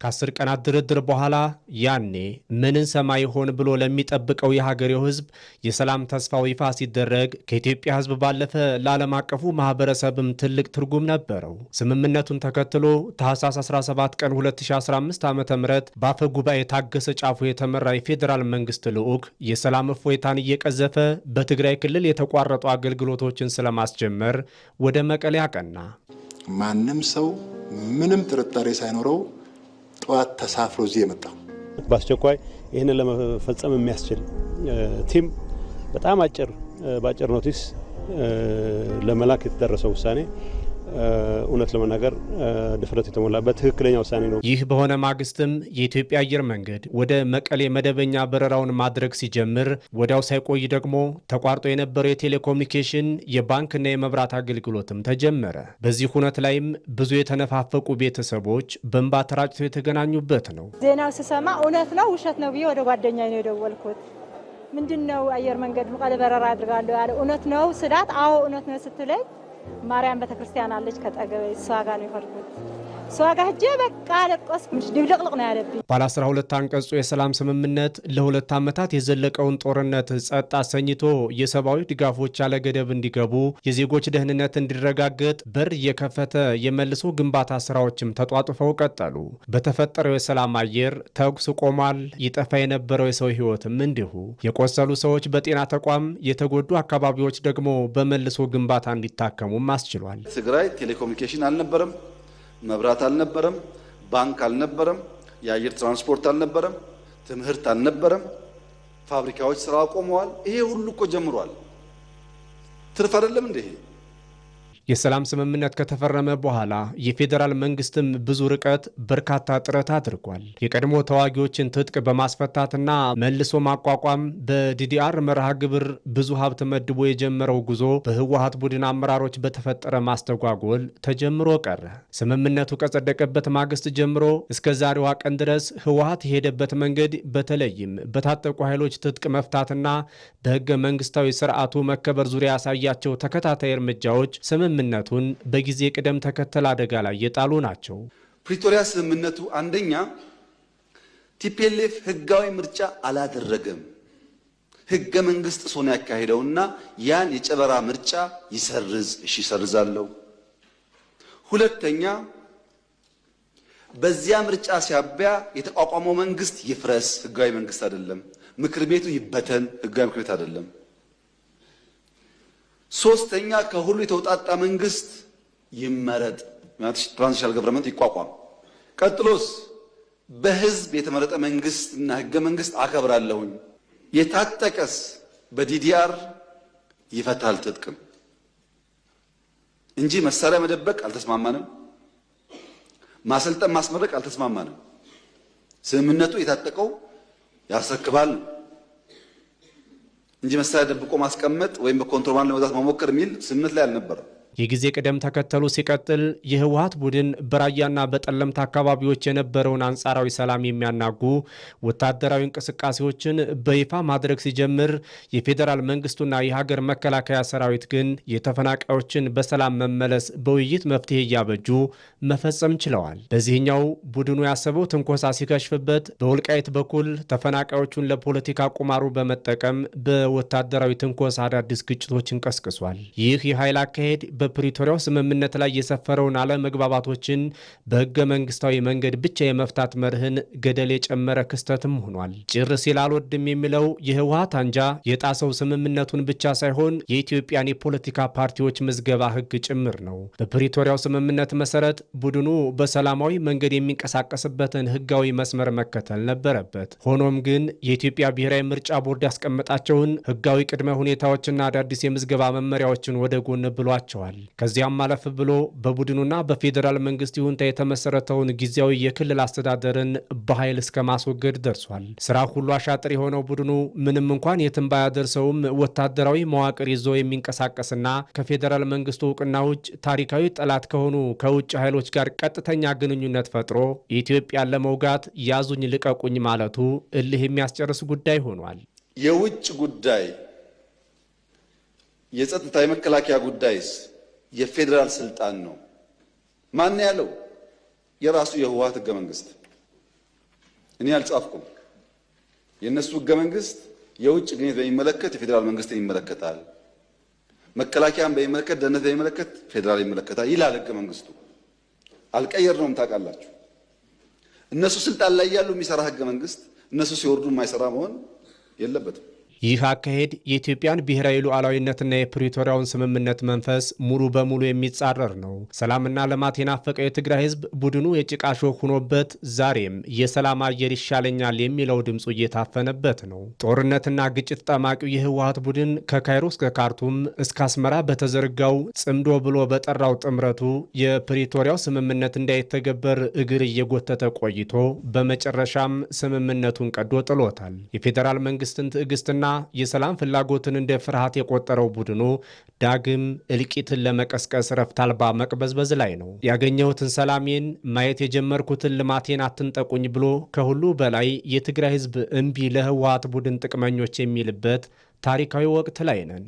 ከ10 ቀናት ድርድር በኋላ ያኔ ምንን ሰማይ ይሆን ብሎ ለሚጠብቀው የሀገሬው ህዝብ የሰላም ተስፋው ይፋ ሲደረግ ከኢትዮጵያ ህዝብ ባለፈ ለዓለም አቀፉ ማህበረሰብም ትልቅ ትርጉም ነበረው። ስምምነቱን ተከትሎ ታህሳስ 17 ቀን 2015 ዓ.ም በአፈ ጉባኤ ታገሰ ጫፉ የተመራ የፌዴራል መንግስት ልዑክ የሰላም እፎይታን እየቀዘፈ በትግራይ ክልል የተቋረጡ አገልግሎቶችን ስለማስጀመር ወደ መቀሌ አቀና። ማንም ሰው ምንም ጥርጣሬ ሳይኖረው ጠዋት ተሳፍሮ እዚህ የመጣው በአስቸኳይ ይህንን ለመፈጸም የሚያስችል ቲም በጣም በአጭር ኖቲስ ለመላክ የተደረሰው ውሳኔ እውነት ለመናገር ድፍረት የተሞላበት ትክክለኛ ውሳኔ ነው። ይህ በሆነ ማግስትም የኢትዮጵያ አየር መንገድ ወደ መቀሌ መደበኛ በረራውን ማድረግ ሲጀምር ወዲያው ሳይቆይ ደግሞ ተቋርጦ የነበረው የቴሌኮሙኒኬሽን የባንክና የመብራት አገልግሎትም ተጀመረ። በዚህ ሁነት ላይም ብዙ የተነፋፈቁ ቤተሰቦች በእንባ ተራጭተው የተገናኙበት ነው። ዜናው ስሰማ እውነት ነው ውሸት ነው ብዬ ወደ ጓደኛዬ ነው የደወልኩት። ምንድነው አየር መንገድ መቀሌ በረራ አድርጋለሁ ያለ እውነት ነው ስላት፣ አዎ እውነት ነው ስትለኝ ማርያም ቤተክርስቲያን አለች ከጠገበ እሷ ጋር ነው የፈርኩት። እሷ ጋር ሄጄ በቃ ለቆስኩ። ድብልቅልቅ ነው ያለብኝ። ባለ 12 አንቀጹ የሰላም ስምምነት ለ2 ዓመታት የዘለቀውን ጦርነት ጸጥ አሰኝቶ የሰብአዊ ድጋፎች ያለ ገደብ እንዲገቡ፣ የዜጎች ደህንነት እንዲረጋገጥ በር የከፈተ የመልሶ ግንባታ ስራዎችም ተጧጡፈው ቀጠሉ። በተፈጠረው የሰላም አየር ተኩስ ቆሟል። ይጠፋ የነበረው የሰው ህይወትም እንዲሁ። የቆሰሉ ሰዎች በጤና ተቋም፣ የተጎዱ አካባቢዎች ደግሞ በመልሶ ግንባታ እንዲታከሙም አስችሏል። ትግራይ ቴሌኮሙኒኬሽን አልነበረም፣ መብራት አልነበረም፣ ባንክ አልነበረም፣ የአየር ትራንስፖርት አልነበረም፣ ትምህርት አልነበረም፣ ፋብሪካዎች ስራ አቆመዋል። ይሄ ሁሉ እኮ ጀምሯል። ትርፍ አይደለም እንዴ? የሰላም ስምምነት ከተፈረመ በኋላ የፌዴራል መንግስትም ብዙ ርቀት በርካታ ጥረት አድርጓል። የቀድሞ ተዋጊዎችን ትጥቅ በማስፈታትና መልሶ ማቋቋም በዲዲአር መርሃ ግብር ብዙ ሀብት መድቦ የጀመረው ጉዞ በህወሓት ቡድን አመራሮች በተፈጠረ ማስተጓጎል ተጀምሮ ቀረ። ስምምነቱ ከጸደቀበት ማግስት ጀምሮ እስከ ዛሬዋ ቀን ድረስ ህወሓት የሄደበት መንገድ በተለይም በታጠቁ ኃይሎች ትጥቅ መፍታትና በህገ መንግስታዊ ስርዓቱ መከበር ዙሪያ ያሳያቸው ተከታታይ እርምጃዎች ስምምነቱን በጊዜ ቅደም ተከተል አደጋ ላይ የጣሉ ናቸው። ፕሪቶሪያ ስምምነቱ አንደኛ ቲፒኤልኤፍ ህጋዊ ምርጫ አላደረገም፣ ህገ መንግስት ሶን ያካሄደውና ያን የጨበራ ምርጫ ይሰርዝ። እሺ ይሰርዛለሁ። ሁለተኛ በዚያ ምርጫ ሲያበያ የተቋቋመው መንግስት ይፍረስ፣ ህጋዊ መንግስት አይደለም። ምክር ቤቱ ይበተን፣ ህጋዊ ምክር ቤት አይደለም። ሶስተኛ ከሁሉ የተውጣጣ መንግስት ይመረጥ፣ ትራንዚሽናል ገቨርንመንት ይቋቋም። ቀጥሎስ በህዝብ የተመረጠ መንግስትና ህገ መንግስት አከብራለሁኝ። የታጠቀስ በዲዲአር ይፈታል ትጥቅም እንጂ መሳሪያ መደበቅ አልተስማማንም፣ ማሰልጠን ማስመረቅ አልተስማማንም። ስምምነቱ የታጠቀው ያስረክባል እንጂ መሳሪያ ደብቆ ማስቀመጥ ወይም በኮንትሮባንድ ለመግዛት መሞከር የሚል ስምምነት ላይ አልነበረም። የጊዜ ቅደም ተከተሉ ሲቀጥል የህወሓት ቡድን በራያና በጠለምት አካባቢዎች የነበረውን አንጻራዊ ሰላም የሚያናጉ ወታደራዊ እንቅስቃሴዎችን በይፋ ማድረግ ሲጀምር የፌዴራል መንግስቱና የሀገር መከላከያ ሰራዊት ግን የተፈናቃዮችን በሰላም መመለስ በውይይት መፍትሄ እያበጁ መፈጸም ችለዋል። በዚህኛው ቡድኑ ያሰበው ትንኮሳ ሲከሽፍበት፣ በወልቃይት በኩል ተፈናቃዮቹን ለፖለቲካ ቁማሩ በመጠቀም በወታደራዊ ትንኮሳ አዳዲስ ግጭቶችን ቀስቅሷል። ይህ የኃይል አካሄድ በፕሪቶሪያው ስምምነት ላይ የሰፈረውን አለመግባባቶችን በህገ መንግስታዊ መንገድ ብቻ የመፍታት መርህን ገደል የጨመረ ክስተትም ሆኗል። ጭር ሲል አልወድም የሚለው የህወሓት አንጃ የጣሰው ስምምነቱን ብቻ ሳይሆን የኢትዮጵያን የፖለቲካ ፓርቲዎች ምዝገባ ህግ ጭምር ነው። በፕሪቶሪያው ስምምነት መሰረት ቡድኑ በሰላማዊ መንገድ የሚንቀሳቀስበትን ህጋዊ መስመር መከተል ነበረበት። ሆኖም ግን የኢትዮጵያ ብሔራዊ ምርጫ ቦርድ ያስቀመጣቸውን ህጋዊ ቅድመ ሁኔታዎችና አዳዲስ የምዝገባ መመሪያዎችን ወደ ጎን ብሏቸዋል። ከዚያም አለፍ ብሎ በቡድኑና በፌዴራል መንግስት ይሁንታ የተመሰረተውን ጊዜያዊ የክልል አስተዳደርን በኃይል እስከ ማስወገድ ደርሷል። ስራ ሁሉ አሻጥር የሆነው ቡድኑ ምንም እንኳን የትም ባያደርሰውም ወታደራዊ መዋቅር ይዞ የሚንቀሳቀስና ከፌዴራል መንግስቱ እውቅና ውጭ ታሪካዊ ጠላት ከሆኑ ከውጭ ኃይሎች ጋር ቀጥተኛ ግንኙነት ፈጥሮ ኢትዮጵያን ለመውጋት ያዙኝ ልቀቁኝ ማለቱ እልህ የሚያስጨርስ ጉዳይ ሆኗል። የውጭ ጉዳይ የጸጥታ የመከላከያ ጉዳይስ የፌዴራል ስልጣን ነው። ማን ያለው? የራሱ የህወሓት ህገ መንግስት። እኔ አልጻፍኩም። የነሱ ህገ መንግስት የውጭ ግንኙነት በሚመለከት የፌዴራል መንግስትን ይመለከታል፣ መከላከያን በሚመለከት ደህንነት በሚመለከት ፌዴራል ይመለከታል ይላል ህገ መንግስቱ። አልቀየርነውም ታውቃላችሁ። እነሱ ስልጣን ላይ ያሉ የሚሰራ ህገ መንግስት እነሱ ሲወርዱ የማይሰራ መሆን የለበትም። ይህ አካሄድ የኢትዮጵያን ብሔራዊ ሉዓላዊነትና የፕሪቶሪያውን ስምምነት መንፈስ ሙሉ በሙሉ የሚጻረር ነው። ሰላምና ልማት የናፈቀው የትግራይ ህዝብ ቡድኑ የጭቃ ሾህ ሆኖበት ዛሬም የሰላም አየር ይሻለኛል የሚለው ድምፁ እየታፈነበት ነው። ጦርነትና ግጭት ጠማቂው የህወሓት ቡድን ከካይሮ እስከ ካርቱም እስከ አስመራ በተዘረጋው ጽምዶ ብሎ በጠራው ጥምረቱ የፕሪቶሪያው ስምምነት እንዳይተገበር እግር እየጎተተ ቆይቶ በመጨረሻም ስምምነቱን ቀዶ ጥሎታል። የፌዴራል መንግስትን ትዕግስትና የሰላም ፍላጎትን እንደ ፍርሃት የቆጠረው ቡድኑ ዳግም እልቂትን ለመቀስቀስ ረፍት አልባ መቅበዝበዝ ላይ ነው። ያገኘሁትን ሰላሜን ማየት የጀመርኩትን ልማቴን አትንጠቁኝ ብሎ ከሁሉ በላይ የትግራይ ህዝብ እምቢ ለህወሓት ቡድን ጥቅመኞች የሚልበት ታሪካዊ ወቅት ላይ ነን።